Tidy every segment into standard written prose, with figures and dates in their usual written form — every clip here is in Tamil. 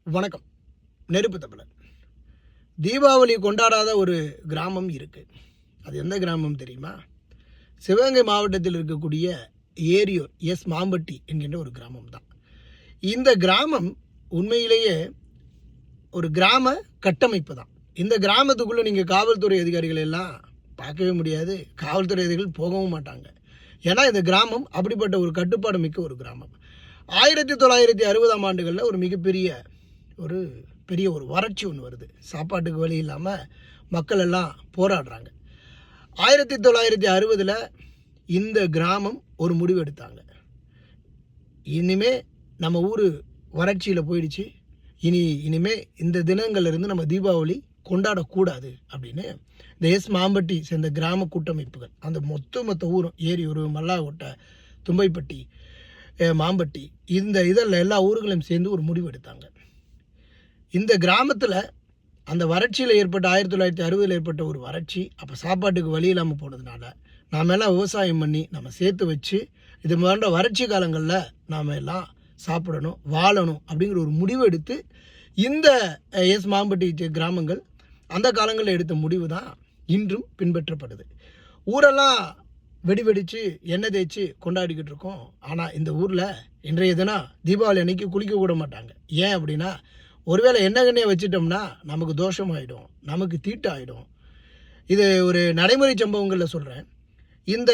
வணக்கம். நெருப்பு தமிழன். தீபாவளி கொண்டாடாத ஒரு கிராமம் இருக்குது. அது எந்த கிராமம் தெரியுமா? சிவகங்கை மாவட்டத்தில் இருக்கக்கூடிய ஏரியூர் மாம்பட்டி என்கின்ற ஒரு கிராமம் தான். இந்த கிராமம் உண்மையிலேயே ஒரு கிராம கட்டமைப்பு தான். இந்த கிராமத்துக்குள்ளே நீங்கள் காவல்துறை அதிகாரிகள் எல்லாம் பார்க்கவே முடியாது. காவல்துறை அதிகாரிகள் போகவும் மாட்டாங்க. ஏன்னா இந்த கிராமம் அப்படிப்பட்ட ஒரு கட்டுப்பாடு மிக்க ஒரு கிராமம். 1960ஆம் ஆண்டுகளில் ஒரு மிகப்பெரிய ஒரு வறட்சி ஒன்று வருது. சாப்பாட்டுக்கு வழி இல்லாமல் மக்கள் எல்லாம் போராடுறாங்க. 1960 இந்த கிராமம் ஒரு முடிவு எடுத்தாங்க. இனிமே நம்ம ஊர் வறட்சியில் போயிடுச்சு, இனிமே இந்த தினங்கள்லேருந்து நம்ம தீபாவளி கொண்டாடக்கூடாது அப்படின்னு இந்த மாம்பட்டி சேர்ந்த கிராம கூட்டமைப்புகள், அந்த மொத்த ஊரும் ஏரியூர், மல்லாகோட்டை, தும்பைப்பட்டி, மாம்பட்டி, இந்த எல்லா ஊர்களையும் சேர்ந்து ஒரு முடிவு எடுத்தாங்க. இந்த கிராமத்தில் அந்த வறட்சியில் ஏற்பட்ட 1960 ஏற்பட்ட ஒரு வறட்சி, அப்போ சாப்பாட்டுக்கு வழி இல்லாமல் போனதுனால நாம் எல்லாம் விவசாயம் பண்ணி நம்ம சேர்த்து வச்சு இது போன்ற வறட்சி காலங்களில் நாம் எல்லாம் சாப்பிடணும், வாழணும் அப்படிங்கிற ஒரு முடிவு எடுத்து இந்த மாம்பட்டி கிராமங்கள் அந்த காலங்களில் எடுத்த முடிவு தான் இன்றும் பின்பற்றப்படுது. ஊரெல்லாம் வெடிச்சு எண்ணெய் தேய்ச்சி கொண்டாடிக்கிட்டு இருக்கோம். ஆனால் இந்த ஊரில் இன்றைய தினம் தீபாவளி அன்னைக்கு குளிக்க கூட மாட்டாங்க. ஏன் அப்படின்னா, ஒருவேளை எண்ணெய் வச்சிட்டோம்னா நமக்கு தோஷமாயிடும், நமக்கு தீட்டாயிடும். இது ஒரு நடைமுறை சம்பவங்களில் சொல்கிறேன். இந்த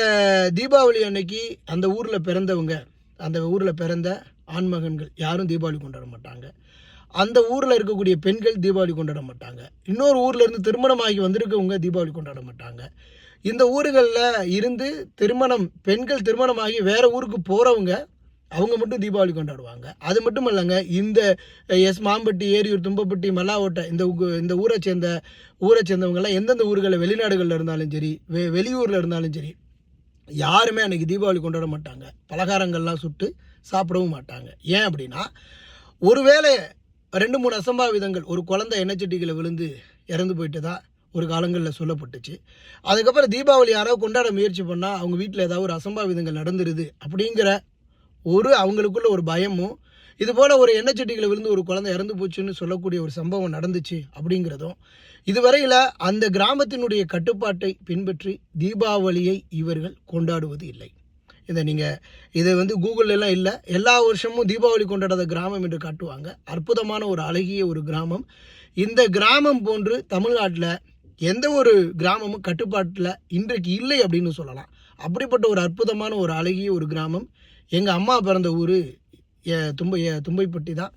தீபாவளி அன்னைக்கு அந்த ஊரில் பிறந்தவங்க, அந்த ஊரில் பிறந்த ஆண்மகன்கள் யாரும் தீபாவளி கொண்டாட மாட்டாங்க. அந்த ஊரில் இருக்கக்கூடிய பெண்கள் தீபாவளி கொண்டாட மாட்டாங்க. இன்னொரு ஊரில் இருந்து திருமணமாகி வந்திருக்கவங்க தீபாவளி கொண்டாட மாட்டாங்க. இந்த ஊர்களில் இருந்து பெண்கள் திருமணமாகி வேறு ஊருக்கு போகிறவங்க அவங்க மட்டும் தீபாவளி கொண்டாடுவாங்க. அது மட்டும் இல்லைங்க, இந்த மாம்பட்டி, ஏரியூர், தும்பப்பட்டி, மல்லாகோட்டை இந்த ஊரை சேர்ந்தவங்கெல்லாம் எந்தெந்த ஊர்களில் வெளிநாடுகளில் இருந்தாலும் சரி, வெளியூரில் இருந்தாலும் சரி, யாருமே அன்றைக்கி தீபாவளி கொண்டாட மாட்டாங்க. பலகாரங்கள்லாம் சுட்டு சாப்பிடவும் மாட்டாங்க. ஏன் அப்படின்னா, ஒருவேளை 2-3 அசம்பாவிதங்கள், ஒரு குழந்தை எண்ணெய்ச்சட்டிகளை விழுந்து இறந்து போயிட்டு தான் ஒரு காலங்களில் சொல்லப்பட்டுச்சு. அதுக்கப்புறம் தீபாவளி யாராவது கொண்டாட முயற்சி பண்ணால் அவங்க வீட்டில் ஏதாவது ஒரு அசம்பாவிதங்கள் நடந்துருது அப்படிங்கிற அவங்களுக்குள்ள ஒரு பயமும், இது போல் ஒரு எண்ணெய்ச்சட்டிகளை விழுந்து ஒரு குழந்தை இறந்து போச்சுன்னு சொல்லக்கூடிய ஒரு சம்பவம் நடந்துச்சு அப்படிங்கிறதும், இதுவரையில் அந்த கிராமத்தினுடைய கட்டுப்பாட்டை பின்பற்றி தீபாவளியை இவர்கள் கொண்டாடுவது இல்லை. இது கூகுள்லாம் இல்லை, எல்லா வருஷமும் தீபாவளி கொண்டாடாத கிராமம் என்று காட்டுவாங்க. அற்புதமான ஒரு அழகிய ஒரு கிராமம். இந்த கிராமம் போன்று தமிழ்நாட்டில் எந்த ஒரு கிராமமும் கட்டுப்பாட்டில் இன்றைக்கு இல்லை அப்படின்னு சொல்லலாம். அப்படிப்பட்ட ஒரு அற்புதமான ஒரு அழகிய ஒரு கிராமம். எங்கள் அம்மா பிறந்த ஊர் தும்பைப்பட்டி தான்.